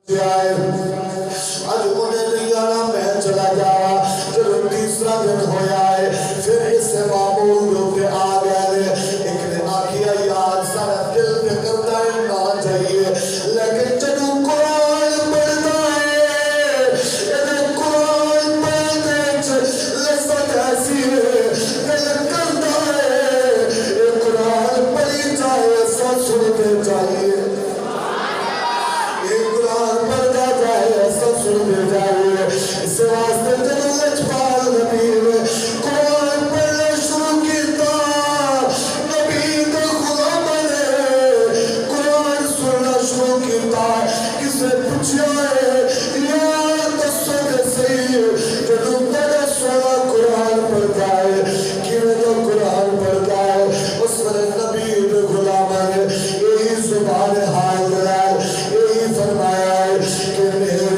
آج انہیں نہیں آنا میں چلا جاوا جب تیسرا دن ہویا ہے پھر اس سے معمول جو کہ آ گئے ایک نے آکھیا یار سارا دل پہ کرتا ہے نہ چاہیے لیکن جب قرآن پڑھتا ہے قرآن پڑھتے لذت ایسی ہے دل کرتا ہے قرآن پڑھی جائے سب سنتے چاہیے سنتے جائیے اس واسطے جنت پال نبی نے قرآن پڑھنا شروع کیتا نبی تو خدا بنے قرآن سننا شروع کیتا کسے پوچھا ہے یا دسو کہ صحیح جدو بڑا سونا قرآن پڑھتا ہے کیوں تو قرآن پڑھتا ہے اس پر نبی تو خدا بنے یہی زبان حال دلال یہی فرمایا ہے کہ میرے